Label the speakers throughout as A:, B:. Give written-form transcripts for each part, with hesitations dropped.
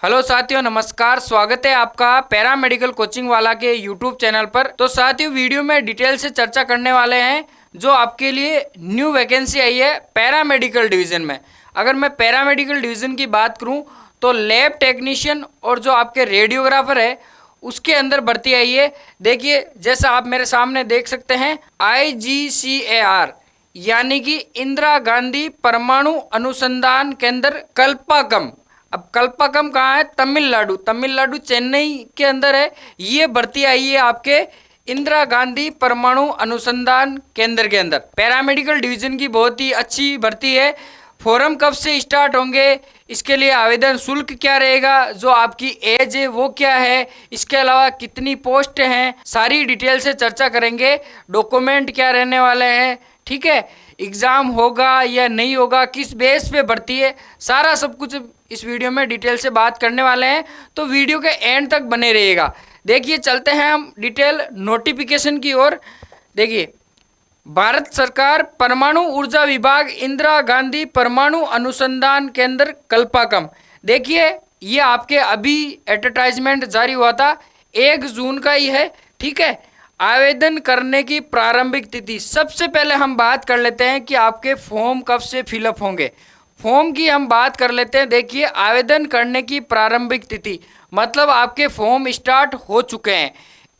A: Hello साथियों, नमस्कार। स्वागत है आपका पैरा मेडिकल कोचिंग वाला के यूट्यूब चैनल पर। तो साथियों, वीडियो में डिटेल से चर्चा करने वाले हैं जो आपके लिए न्यू वैकेंसी आई है पैरा मेडिकल डिवीज़न में। अगर मैं पैरा मेडिकल डिवीज़न की बात करूं तो लैब टेक्नीशियन और जो आपके रेडियोग्राफर है उसके अंदर भर्ती आई है। देखिए, जैसा आप मेरे सामने देख सकते हैं, IGCAR यानी कि इंदिरा गांधी परमाणु अनुसंधान केंद्र कल्पाकम। अब कल्पाकम कहाँ है? तमिलनाडु। तमिलनाडु चेन्नई के अंदर है। ये भर्ती आई है आपके इंदिरा गांधी परमाणु अनुसंधान केंद्र के अंदर। पैरामेडिकल डिवीजन की बहुत ही अच्छी भर्ती है। फॉर्म कब से स्टार्ट होंगे, इसके लिए आवेदन शुल्क क्या रहेगा, जो आपकी एज है वो क्या है, इसके अलावा कितनी पोस्ट हैं, सारी डिटेल से चर्चा करेंगे। डॉक्यूमेंट क्या रहने वाले हैं, ठीक है, एग्ज़ाम होगा या नहीं होगा, किस बेस पे भर्ती है, सारा सब कुछ इस वीडियो में डिटेल से बात करने वाले हैं। तो वीडियो के एंड तक बने रहिएगा। देखिए, चलते हैं हम डिटेल नोटिफिकेशन की ओर। देखिए, भारत सरकार परमाणु ऊर्जा विभाग इंदिरा गांधी परमाणु अनुसंधान केंद्र कल्पाकम। देखिए, ये आपके अभी एडवर्टाइजमेंट जारी हुआ था, 1 जून का ही है, ठीक है। आवेदन करने की प्रारंभिक तिथि, सबसे पहले हम बात कर लेते हैं कि आपके फॉर्म कब से फिलअप होंगे। फॉर्म की हम बात कर लेते हैं। देखिए, आवेदन करने की प्रारंभिक तिथि मतलब आपके फॉर्म स्टार्ट हो चुके हैं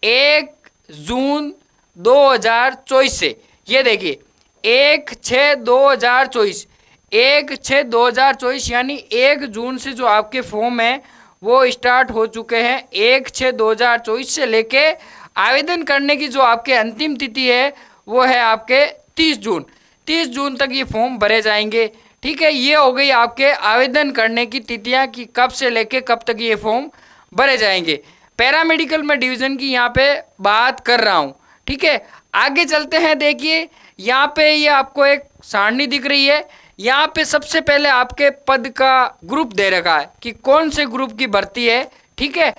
A: 1 जून 2024 से। ये देखिए, 1/6/2024, 1/6/2024 यानी 1 जून से जो आपके फॉर्म है वो स्टार्ट हो चुके हैं। 1/6/2024 से लेके आवेदन करने की जो आपके अंतिम तिथि है वो है आपके 30 जून। 30 जून तक ये फॉर्म भरे जाएंगे, ठीक है। ये हो गई आपके आवेदन करने की तिथियां कि कब से लेके कब तक ये फॉर्म भरे जाएंगे। पैरामेडिकल में डिवीज़न की यहाँ पे बात कर रहा हूँ, ठीक है। आगे चलते हैं। देखिए, यहाँ पे ये आपको एक सारणी दिख रही है। यहाँ पे सबसे पहले आपके पद का ग्रुप दे रखा है कि कौन से ग्रुप की भर्ती है, ठीक है।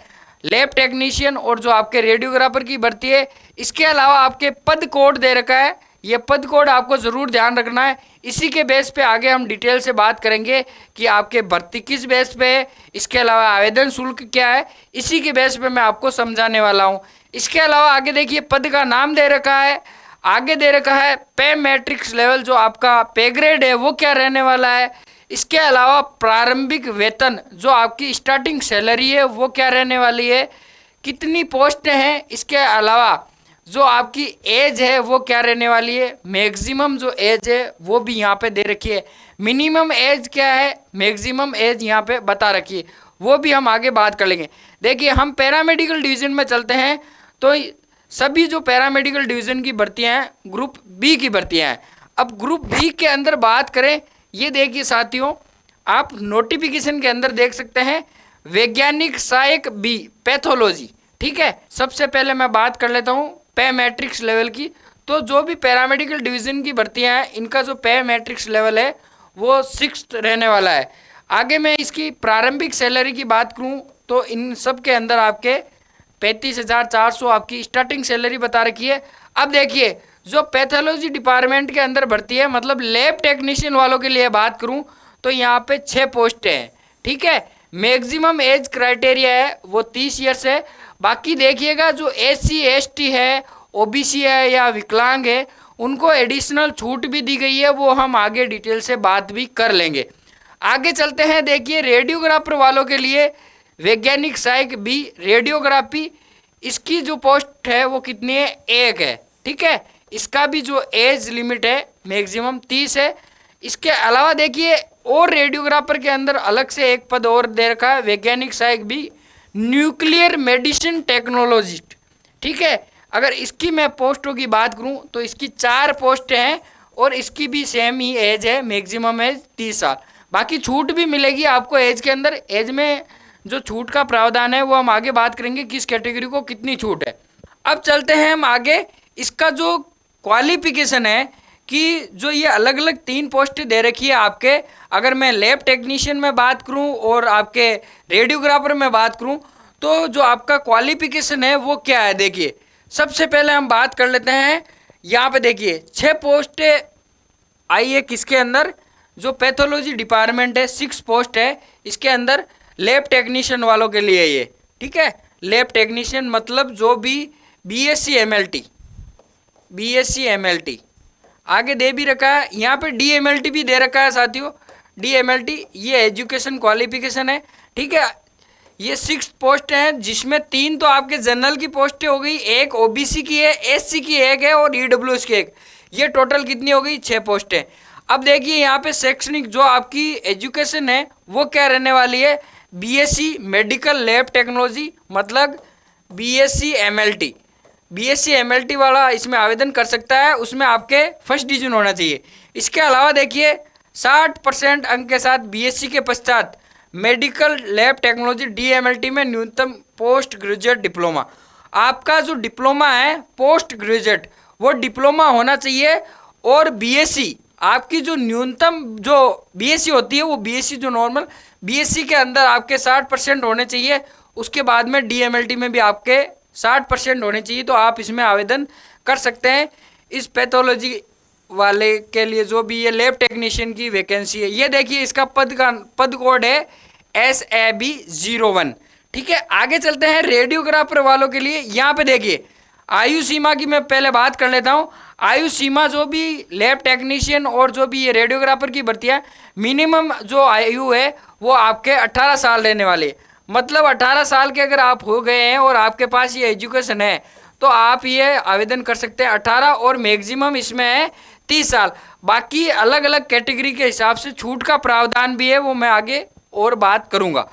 A: लैब टेक्नीशियन और जो आपके रेडियोग्राफर की भर्ती है। इसके अलावा आपके पद कोड दे रखा है। ये पद कोड आपको ज़रूर ध्यान रखना है। इसी के बेस पे आगे हम डिटेल से बात करेंगे कि आपके भर्ती किस बेस पे है, इसके अलावा आवेदन शुल्क क्या है, इसी के बेस पे मैं आपको समझाने वाला हूँ। इसके अलावा आगे देखिए, पद का नाम दे रखा है, आगे दे रखा है पे मैट्रिक्स लेवल, जो आपका पे ग्रेड है वो क्या रहने वाला है। इसके अलावा प्रारंभिक वेतन, जो आपकी स्टार्टिंग सैलरी है वो क्या रहने वाली है, कितनी पोस्ट हैं, इसके अलावा जो आपकी एज है वो क्या रहने वाली है, मैक्सिमम जो एज है वो भी यहाँ पे दे रखी है। मिनिमम एज क्या है, मैक्सिमम एज यहाँ पे बता रखी है, वो भी हम आगे बात कर लेंगे। देखिए, हम पैरामेडिकल डिवीज़न में चलते हैं। तो सभी जो पैरामेडिकल डिवीज़न की भर्तियाँ हैं, ग्रुप बी की भर्तियाँ हैं। अब ग्रुप बी के अंदर बात करें, ये देखिए साथियों, आप नोटिफिकेशन के अंदर देख सकते हैं वैज्ञानिक सहायक बी पैथोलॉजी, ठीक है। सबसे पहले मैं बात कर लेता हूँ पे मैट्रिक्स लेवल की। तो जो भी पैरामेडिकल डिवीज़न की भर्तियाँ हैं, इनका जो पे मैट्रिक्स लेवल है वो 6 रहने वाला है। आगे मैं इसकी प्रारंभिक सैलरी की बात करूँ तो इन सब के अंदर आपके 35,400 आपकी स्टार्टिंग सैलरी बता रखी है। अब देखिए, जो पैथोलॉजी डिपार्टमेंट के अंदर भर्ती है, मतलब लैब टेक्नीशियन वालों के लिए बात करूं तो यहाँ पे 6 पोस्ट हैं, ठीक है। मैक्सिमम एज क्राइटेरिया है वो 30 ईयर्स है। बाकी देखिएगा, जो SC ST है, OBC है या विकलांग है, उनको एडिशनल छूट भी दी गई है, वो हम आगे डिटेल से बात भी कर लेंगे। आगे चलते हैं। देखिए, रेडियोग्राफर वालों के लिए वैज्ञानिक सहायक बी रेडियोग्राफी, इसकी जो पोस्ट है वो कितनी है, 1 है, ठीक है। इसका भी जो एज लिमिट है मैक्सिमम 30 है। इसके अलावा देखिए, और रेडियोग्राफर के अंदर अलग से एक पद और दे रखा है, वैज्ञानिक सहायक बी न्यूक्लियर मेडिसिन टेक्नोलॉजिस्ट, ठीक है। अगर इसकी मैं पोस्टों की बात करूं तो इसकी 4 पोस्ट हैं और इसकी भी सेम ही एज है, मैक्सिमम एज 30 साल। बाकी छूट भी मिलेगी आपको एज के अंदर। एज में जो छूट का प्रावधान है वो हम आगे बात करेंगे, किस कैटेगरी को कितनी छूट है। अब चलते हैं हम आगे। इसका जो क्वालिफिकेशन है कि जो ये अलग अलग 3 पोस्ट दे रखी है आपके, अगर मैं लैब टेक्नीशियन में बात करूं और आपके रेडियोग्राफर में बात करूं तो जो आपका क्वालिफिकेशन है वो क्या है। देखिए, सबसे पहले हम बात कर लेते हैं। यहाँ पे देखिए, 6 पोस्ट आई है किसके अंदर, जो पैथोलॉजी डिपार्टमेंट है, 6 पोस्ट है। इसके अंदर लैब टेक्नीशियन वालों के लिए ये, ठीक है। लैब टेक्नीशियन मतलब जो भी बीएससी एमएलटी, बीएससी एमएलटी आगे दे भी रखा है, यहाँ पे डीएमएलटी भी दे रखा है साथियों। डीएमएलटी ये एजुकेशन क्वालिफिकेशन है, ठीक है। ये 6 पोस्ट हैं, जिसमें 3 तो आपके जनरल की पोस्टें हो गई, एक ओबीसी की है, एससी की एक है और ईडब्ल्यूएस की एक। ये टोटल कितनी हो गई? 6 पोस्टें। अब देखिए यहाँ पे शैक्षणिक जो आपकी एजुकेशन है वो क्या रहने वाली है? बीएससी मेडिकल लैब टेक्नोलॉजी, मतलब बीएससी एमएलटी। बीएससी एमएलटी वाला इसमें आवेदन कर सकता है, उसमें आपके फर्स्ट डिवीजन होना चाहिए। इसके अलावा देखिए 60% अंक के साथ बीएससी के पश्चात मेडिकल लैब टेक्नोलॉजी डीएमएलटी में न्यूनतम पोस्ट ग्रेजुएट डिप्लोमा। आपका जो डिप्लोमा है पोस्ट ग्रेजुएट वो डिप्लोमा होना चाहिए, और बीएससी आपकी जो न्यूनतम जो बीएससी होती है वो बीएससी जो नॉर्मल बीएससी के अंदर आपके 60% होने चाहिए। उसके बाद में डीएमएलटी में भी आपके 60% होने चाहिए, तो आप इसमें आवेदन कर सकते हैं। इस पैथोलॉजी वाले के लिए जो भी ये लैब टेक्नीशियन की वैकेंसी है, ये देखिए इसका पद कोड है SAB01, ठीक है। आगे चलते हैं रेडियोग्राफर वालों के लिए। यहाँ पे देखिए आयु सीमा की मैं पहले बात कर लेता हूँ। आयु सीमा जो भी लैब टेक्नीशियन और जो भी ये रेडियोग्राफर की भर्ती है, मिनिमम जो आयु है वो आपके 18 साल रहने वाले, मतलब 18 साल के अगर आप हो गए हैं और आपके पास ये एजुकेशन है तो आप ये आवेदन कर सकते हैं 18, और मैक्सिमम इसमें है 30 साल। बाकी अलग अलग कैटेगरी के हिसाब से छूट का प्रावधान भी है, वो मैं आगे और बात करूंगा।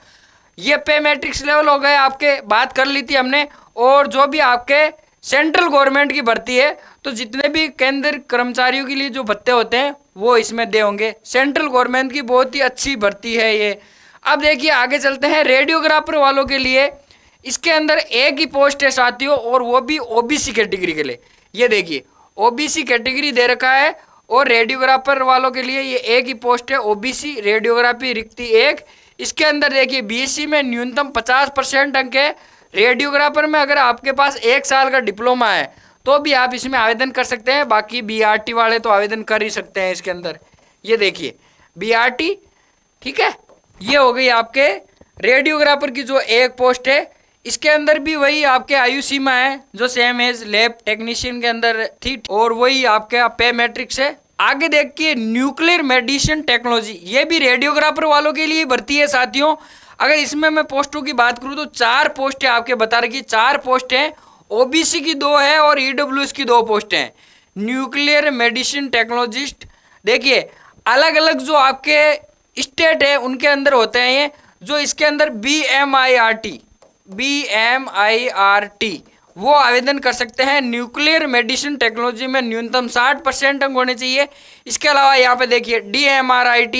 A: ये पे मैट्रिक्स लेवल हो गए आपके, बात कर ली थी हमने। और जो भी आपके सेंट्रल गवर्नमेंट की भर्ती है, तो जितने भी केंद्र कर्मचारियों के लिए जो भत्ते होते हैं वो इसमें दे होंगे। सेंट्रल गवर्नमेंट की बहुत ही अच्छी भर्ती है ये। अब देखिए आगे चलते हैं रेडियोग्राफर वालों के लिए। इसके अंदर एक ही पोस्ट है साथियों, और वो भी ओबीसी कैटेगरी के लिए। ये देखिए ओबीसी कैटेगरी दे रखा है, और रेडियोग्राफर वालों के लिए ये एक ही पोस्ट है, ओबीसी रेडियोग्राफी रिक्ति 1। इसके अंदर देखिए बीएससी में न्यूनतम 50% अंक है। रेडियोग्राफर में अगर आपके पास 1 साल का डिप्लोमा है तो भी आप इसमें आवेदन कर सकते हैं। बाकी बीआरटी वाले तो आवेदन कर ही सकते हैं इसके अंदर। ये देखिए बीआरटी, ठीक है। ये हो गई आपके रेडियोग्राफर की जो एक पोस्ट है। इसके अंदर भी वही आपके आयु सीमा है जो सेम एज लैब टेक्नीशियन के अंदर थी, और वही आपके पे मैट्रिक्स है। आगे देखिए न्यूक्लियर मेडिसिन टेक्नोलॉजी, ये भी रेडियोग्राफर वालों के लिए भर्ती है साथियों। अगर इसमें मैं पोस्टों की बात करूं तो 4 पोस्टें आपके बता रखी, 4 पोस्टें, ओबीसी की 2 है और ईडब्ल्यूएस की 2 पोस्टें हैं। न्यूक्लियर मेडिसिन टेक्नोलॉजिस्ट, देखिए अलग अलग जो आपके स्टेट है उनके अंदर होते हैं ये। जो इसके अंदर BMIRT वो आवेदन कर सकते हैं। न्यूक्लियर मेडिसिन टेक्नोलॉजी में न्यूनतम 60% अंक होने चाहिए। इसके अलावा यहाँ पे देखिए DMRIT,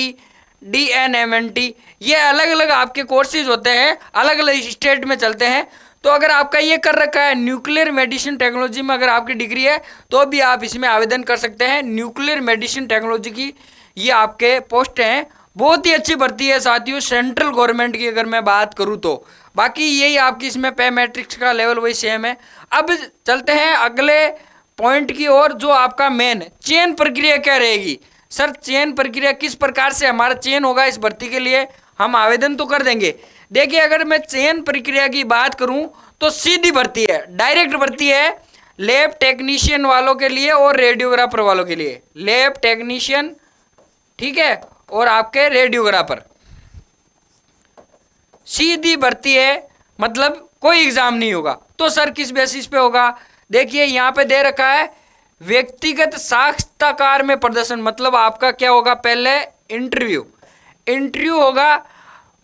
A: DNMNT, ये अलग अलग आपके कोर्सेज होते हैं, अलग अलग स्टेट में चलते हैं। तो अगर आपका ये कर रखा है न्यूक्लियर मेडिसिन टेक्नोलॉजी में अगर आपकी डिग्री है तो भी आप इसमें आवेदन कर सकते हैं। न्यूक्लियर मेडिसिन टेक्नोलॉजी की ये आपके पोस्ट हैं। बहुत ही अच्छी भर्ती है साथियों सेंट्रल गवर्नमेंट की अगर मैं बात करूं तो। बाकी यही आपकी इसमें पे मैट्रिक्स का लेवल वही सेम है। अब चलते हैं अगले पॉइंट की ओर, जो आपका मेन चयन प्रक्रिया क्या रहेगी। सर चयन प्रक्रिया किस प्रकार से हमारा चयन होगा इस भर्ती के लिए, हम आवेदन तो कर देंगे। देखिए अगर मैं चयन प्रक्रिया की बात करूं तो सीधी भर्ती है, डायरेक्ट भर्ती है लैब टेक्नीशियन वालों के लिए और रेडियोग्राफर वालों के लिए। लैब टेक्नीशियन, ठीक है, और आपके रेडियोग्राफर सीधी भर्ती है, मतलब कोई एग्जाम नहीं होगा। तो सर किस बेसिस पे होगा, देखिए यहाँ पे दे रखा है व्यक्तिगत साक्षात्कार में प्रदर्शन, मतलब आपका क्या होगा, पहले इंटरव्यू होगा,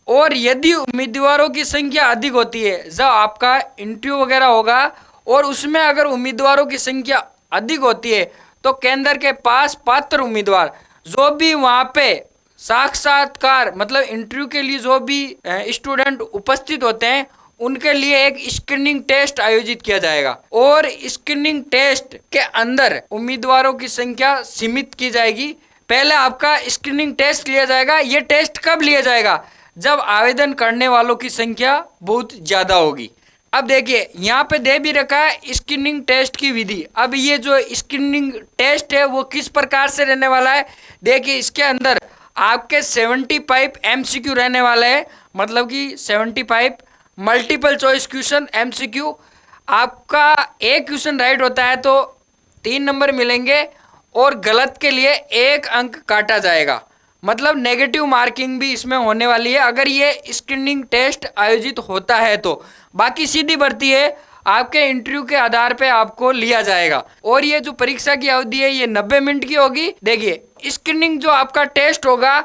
A: और यदि उम्मीदवारों की संख्या अधिक होती है, जब आपका इंटरव्यू वगैरह होगा और उसमें अगर उम्मीदवारों की संख्या अधिक होती है तो केंद्र के पास पात्र उम्मीदवार जो भी वहाँ पे साक्षात्कार मतलब इंटरव्यू के लिए जो भी स्टूडेंट उपस्थित होते हैं उनके लिए एक स्क्रीनिंग टेस्ट आयोजित किया जाएगा, और स्क्रीनिंग टेस्ट के अंदर उम्मीदवारों की संख्या सीमित की जाएगी। पहले आपका स्क्रीनिंग टेस्ट लिया जाएगा। ये टेस्ट कब लिया जाएगा, जब आवेदन करने वालों की संख्या बहुत ज़्यादा होगी। अब देखिए यहाँ पे दे भी रखा है स्क्रीनिंग टेस्ट की विधि। अब ये जो स्क्रीनिंग टेस्ट है वो किस प्रकार से रहने वाला है, देखिए इसके अंदर आपके 75 MCQ रहने वाले हैं, मतलब कि 75 मल्टीपल चॉइस क्वेश्चन MCQ। आपका एक क्वेश्चन राइट होता है तो 3 नंबर मिलेंगे और गलत के लिए 1 अंक काटा जाएगा, मतलब नेगेटिव मार्किंग भी इसमें होने वाली है अगर ये स्क्रीनिंग टेस्ट आयोजित होता है तो। बाकी सीधी भर्ती है, आपके इंटरव्यू के आधार पे आपको लिया जाएगा। और ये जो परीक्षा की अवधि है ये 90 मिनट की होगी। देखिए स्क्रीनिंग जो आपका टेस्ट होगा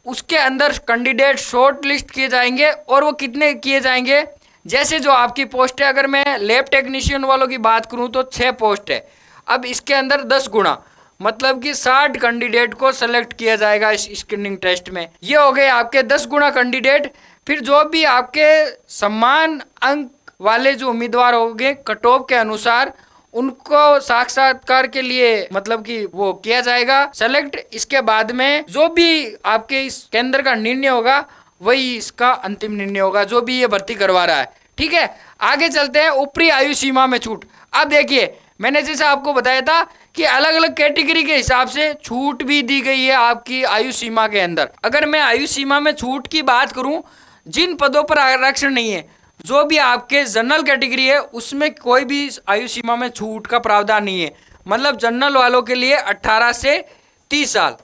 A: उसके अंदर कैंडिडेट शॉर्ट लिस्ट किए जाएंगे, और वो कितने किए जाएंगे, जैसे जो आपकी पोस्ट है, अगर मैं लैब टेक्नीशियन वालों की बात करूं तो 6 पोस्ट है। अब इसके अंदर 10 गुना, मतलब कि 60 कैंडिडेट को सेलेक्ट किया जाएगा इस स्क्रीनिंग टेस्ट में। ये हो गए आपके 10 गुना कैंडिडेट। फिर जो भी आपके समान अंक वाले जो उम्मीदवार होंगे कट ऑफ के अनुसार, उनको साक्षात्कार के लिए मतलब कि वो किया जाएगा सेलेक्ट। इसके बाद में जो भी आपके इस केंद्र का निर्णय होगा वही इसका अंतिम निर्णय होगा, जो भी ये भर्ती करवा रहा है। ठीक है, आगे चलते हैं। ऊपरी आयु सीमा में छूट। अब देखिए मैंने जैसे आपको बताया था कि अलग अलग कैटेगरी के हिसाब से छूट भी दी गई है आपकी आयु सीमा के अंदर। अगर मैं आयु सीमा में छूट की बात करूं, जिन पदों पर आरक्षण नहीं है, जो भी आपके जनरल कैटेगरी है उसमें कोई भी आयु सीमा में छूट का प्रावधान नहीं है। मतलब जनरल वालों के लिए 18 से 30 साल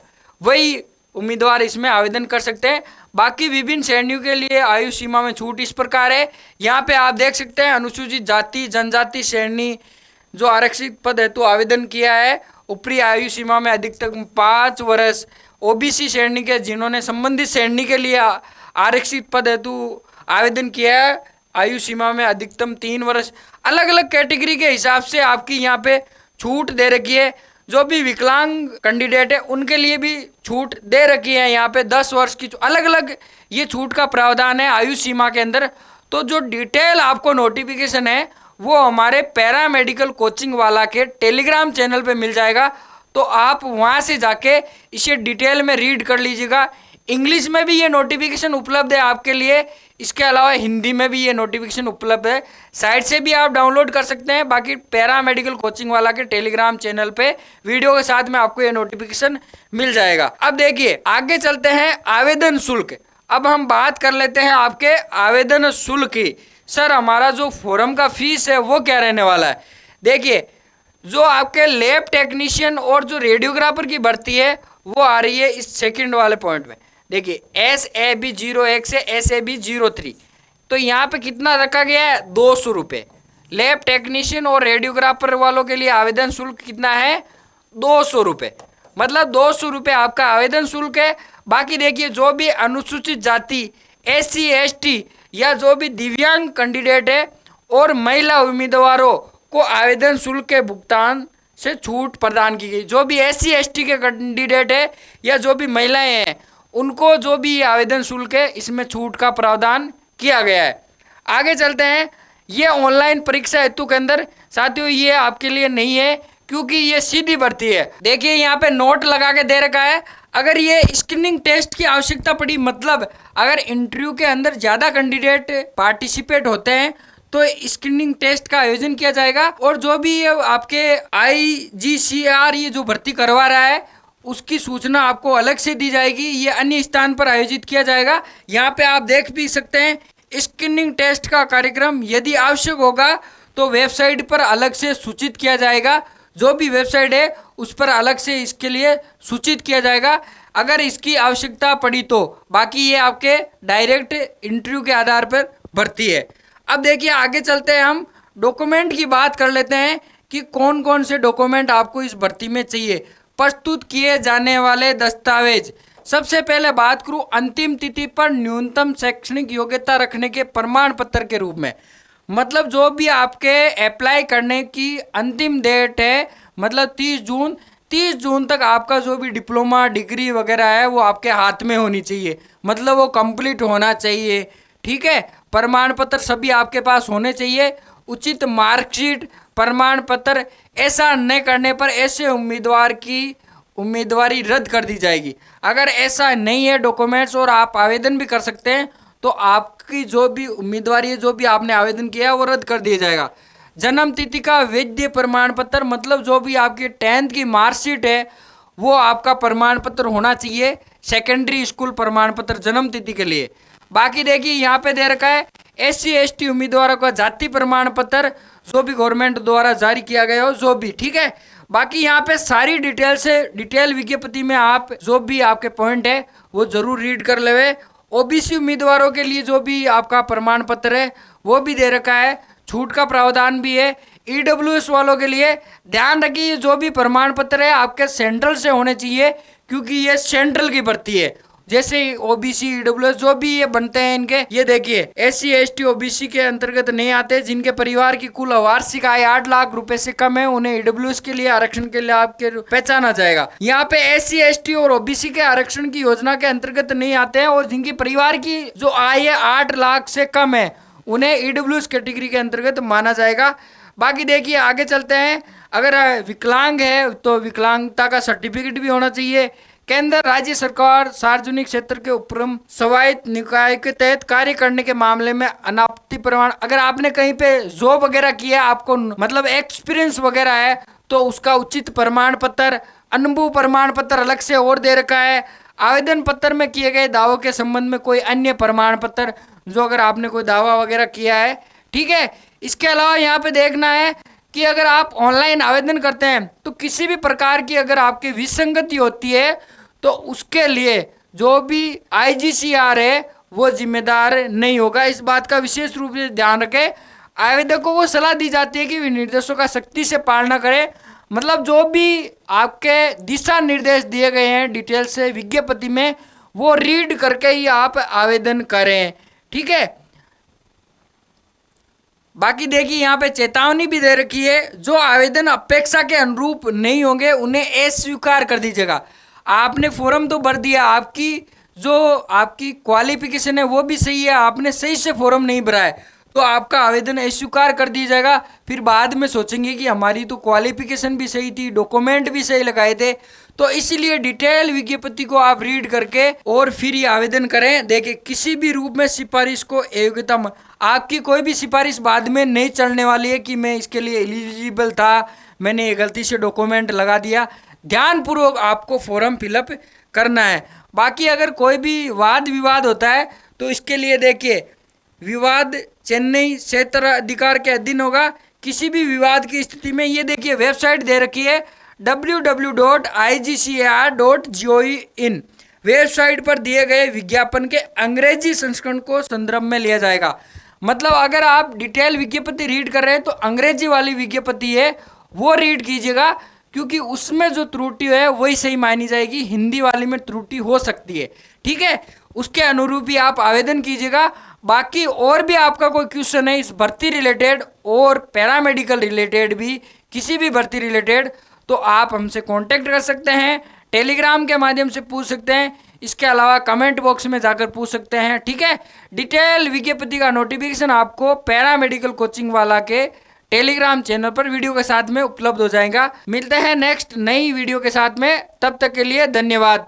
A: वही उम्मीदवार इसमें आवेदन कर सकते हैं। बाकी विभिन्न श्रेणियों के लिए आयु सीमा में छूट इस प्रकार है। यहाँ पे आप देख सकते हैं अनुसूचित जाति जनजाति श्रेणी जो आरक्षित पद हेतु आवेदन किया है, ऊपरी आयु सीमा में अधिकतम 5 वर्ष। ओबीसी श्रेणी के जिन्होंने संबंधित श्रेणी के लिए आरक्षित पद हेतु आवेदन किया है, आयु सीमा में अधिकतम 3 वर्ष। अलग अलग कैटेगरी के हिसाब से आपकी यहाँ पे छूट दे रखी है। जो भी विकलांग कैंडिडेट है उनके लिए भी छूट दे रखी है। यहाँ पे 10 वर्ष की अलग अलग ये छूट का प्रावधान है आयु सीमा के अंदर। तो जो डिटेल आपको नोटिफिकेशन है वो हमारे पैरा मेडिकल कोचिंग वाला के टेलीग्राम चैनल पे मिल जाएगा, तो आप वहाँ से जाके इसे डिटेल में रीड कर लीजिएगा। इंग्लिश में भी ये नोटिफिकेशन उपलब्ध है आपके लिए, इसके अलावा हिंदी में भी ये नोटिफिकेशन उपलब्ध है। साइट से भी आप डाउनलोड कर सकते हैं। बाकी पैरा मेडिकल कोचिंग वाला के टेलीग्राम चैनल पे वीडियो के साथ में आपको ये नोटिफिकेशन मिल जाएगा। अब देखिए आगे चलते हैं आवेदन शुल्क। अब हम बात कर लेते हैं आपके आवेदन शुल्क की। सर हमारा जो फॉर्म का फीस है वो क्या रहने वाला है? देखिए जो आपके लैब टेक्नीशियन और जो रेडियोग्राफर की भर्ती है वो आ रही है इस सेकंड वाले पॉइंट में। देखिए SAB 01 से SAB 03, तो यहाँ पे कितना रखा गया है? 200 रुपये। लैब टेक्नीशियन और रेडियोग्राफर वालों के लिए आवेदन शुल्क कितना है? 200 रुपये। मतलब 200 रुपये आपका आवेदन शुल्क है। बाकी देखिए जो भी अनुसूचित जाति SC ST या जो भी दिव्यांग कैंडिडेट है और महिला उम्मीदवारों को आवेदन शुल्क के भुगतान से छूट प्रदान की गई। जो भी SC ST के कैंडिडेट है या जो भी महिलाएं हैं उनको जो भी आवेदन शुल्क है इसमें छूट का प्रावधान किया गया है। आगे चलते हैं। ये ऑनलाइन परीक्षा हेतु के अंदर साथियों ये आपके लिए नहीं है क्योंकि ये सीधी भर्ती है। देखिए यहाँ पे नोट लगा के दे रखा है। अगर ये स्क्रीनिंग टेस्ट की आवश्यकता पड़ी, मतलब अगर इंटरव्यू के अंदर ज़्यादा कैंडिडेट पार्टिसिपेट होते हैं तो स्क्रीनिंग टेस्ट का आयोजन किया जाएगा। और जो भी आपके IGCR ये जो भर्ती करवा रहा है उसकी सूचना आपको अलग से दी जाएगी। ये अन्य स्थान पर आयोजित किया जाएगा। यहाँ पे आप देख भी सकते हैं स्क्रीनिंग टेस्ट का कार्यक्रम यदि आवश्यक होगा तो वेबसाइट पर अलग से सूचित किया जाएगा। जो भी वेबसाइट है उस पर अलग से इसके लिए सूचित किया जाएगा अगर इसकी आवश्यकता पड़ी तो। बाकी ये आपके डायरेक्ट इंटरव्यू के आधार पर भर्ती है। अब देखिए आगे चलते हैं, हम डॉक्यूमेंट की बात कर लेते हैं कि कौन कौन से डॉक्यूमेंट आपको इस भर्ती में चाहिए। प्रस्तुत किए जाने वाले दस्तावेज, सबसे पहले बात करूं अंतिम तिथि पर न्यूनतम शैक्षणिक योग्यता रखने के प्रमाण पत्र के रूप में। मतलब जो भी आपके अप्लाई करने की अंतिम डेट है, मतलब 30 जून तक आपका जो भी डिप्लोमा डिग्री वगैरह है वो आपके हाथ में होनी चाहिए, मतलब वो कंप्लीट होना चाहिए। ठीक है, प्रमाण पत्र सभी आपके पास होने चाहिए। उचित मार्कशीट, प्रमाण पत्र, ऐसा न करने पर ऐसे उम्मीदवार की उम्मीदवारी रद्द कर दी जाएगी। अगर ऐसा नहीं है डॉक्यूमेंट्स और आप आवेदन भी कर सकते हैं तो आपकी जो भी उम्मीदवारी है, जो भी आपने आवेदन किया है वो रद्द कर दिया जाएगा। जन्म तिथि का वैध प्रमाण पत्र, मतलब जो भी आपकी 10th की मार्कशीट है वो आपका प्रमाण पत्र होना चाहिए। सेकेंडरी स्कूल प्रमाण पत्र जन्म तिथि के लिए। बाकी देखिए यहाँ पे दे रखा है SC/ST उम्मीदवारों का जाति प्रमाण पत्र जो भी गवर्नमेंट द्वारा जारी किया गया हो जो भी, ठीक है। बाकी यहाँ पे सारी डिटेल से डिटेल विज्ञप्ति में आप जो भी आपके पॉइंट है वो जरूर रीड कर लेवे। OBC उम्मीदवारों के लिए जो भी आपका प्रमाण पत्र है वो भी दे रखा है, छूट का प्रावधान भी है। EWS वालों के लिए ध्यान रखिए जो भी प्रमाण पत्र है आपके सेंट्रल से होने चाहिए, क्योंकि ये सेंट्रल की भर्ती है। जैसे OBC EWS जो भी ये बनते हैं इनके, ये देखिए SC/ST OBC के अंतर्गत नहीं आते। जिनके परिवार की कुल वार्षिक आय 8 लाख रुपए से कम है उन्हें EWS के लिए आरक्षण के लिए आपके पहचाना जाएगा। यहाँ पे SC/ST और OBC के आरक्षण की योजना के अंतर्गत नहीं आते हैं, और जिनकी परिवार की जो आय है 8 लाख से कम है उन्हें EWS कैटेगरी के अंतर्गत माना जाएगा। बाकी देखिए आगे चलते हैं। अगर विकलांग है तो विकलांगता का सर्टिफिकेट भी होना चाहिए। केंद्र राज्य सरकार सार्वजनिक क्षेत्र के उपक्रम स्वायत्त निकाय के तहत कार्य करने के मामले में अनापत्ति प्रमाण, अगर आपने कहीं पे जॉब वगैरह किया आपको मतलब एक्सपीरियंस वगैरह है तो उसका उचित प्रमाण पत्र, अनुभव प्रमाण पत्र अलग से और दे रखा है। आवेदन पत्र में किए गए दावों के संबंध में कोई अन्य प्रमाण पत्र जो अगर आपने कोई दावा वगैरह किया है, ठीक है। इसके अलावा यहाँ पे देखना है कि अगर आप ऑनलाइन आवेदन करते हैं तो किसी भी प्रकार की अगर आपकी विसंगति होती है तो उसके लिए जो भी IGCR है वो जिम्मेदार नहीं होगा। इस बात का विशेष रूप से ध्यान रखें। आवेदकों को सलाह दी जाती है कि वे निर्देशों का सख्ती से पालना करें। मतलब जो भी आपके दिशा निर्देश दिए गए हैं डिटेल से विज्ञप्ति में वो रीड करके ही आप आवेदन करें, ठीक है। बाकी देखिए यहाँ पे चेतावनी भी दे रखी है, जो आवेदन अपेक्षा के अनुरूप नहीं होंगे उन्हें अस्वीकार कर दीजिएगा। आपने फॉर्म तो भर दिया, आपकी जो आपकी क्वालिफिकेशन है वो भी सही है, आपने सही से फॉर्म नहीं भरा है तो आपका आवेदन अस्वीकार कर दिया जाएगा। फिर बाद में सोचेंगे कि हमारी तो क्वालिफिकेशन भी सही थी, डॉक्यूमेंट भी सही लगाए थे। तो इसीलिए डिटेल विज्ञप्ति को आप रीड करके और फिर ये आवेदन करें। देखिए किसी भी रूप में सिफारिश को योग्यता, आपकी कोई भी सिफारिश बाद में नहीं चलने वाली है कि मैं इसके लिए एलिजिबल था, मैंने ये गलती से डॉक्यूमेंट लगा दिया। ध्यानपूर्वक आपको फॉर्म फिलअप करना है। बाकी अगर कोई भी वाद विवाद होता है तो इसके लिए देखिए विवाद चेन्नई क्षेत्र अधिकार के अधीन होगा। किसी भी विवाद की स्थिति में ये देखिए वेबसाइट दे रखी है www.igcar.gov.in। वेबसाइट पर दिए गए विज्ञापन के अंग्रेजी संस्करण को संदर्भ में लिया जाएगा। मतलब अगर आप डिटेल विज्ञप्ति रीड कर रहे हैं तो अंग्रेजी वाली विज्ञप्ति है वो रीड कीजिएगा, क्योंकि उसमें जो त्रुटि है वही सही मानी जाएगी, हिंदी वाली में त्रुटि हो सकती है, ठीक है। उसके अनुरूप ही आप आवेदन कीजिएगा। बाकी और भी आपका कोई क्वेश्चन है इस भर्ती रिलेटेड और पैरामेडिकल रिलेटेड भी, किसी भी भर्ती रिलेटेड, तो आप हमसे कांटेक्ट कर सकते हैं, टेलीग्राम के माध्यम से पूछ सकते हैं। इसके अलावा कमेंट बॉक्स में जाकर पूछ सकते हैं, ठीक है। डिटेल विज्ञप्ति का नोटिफिकेशन आपको पैरामेडिकल कोचिंग वाला के टेलीग्राम चैनल पर वीडियो के साथ में उपलब्ध हो जाएगा। मिलते हैं नेक्स्ट नई वीडियो के साथ में, तब तक के लिए धन्यवाद।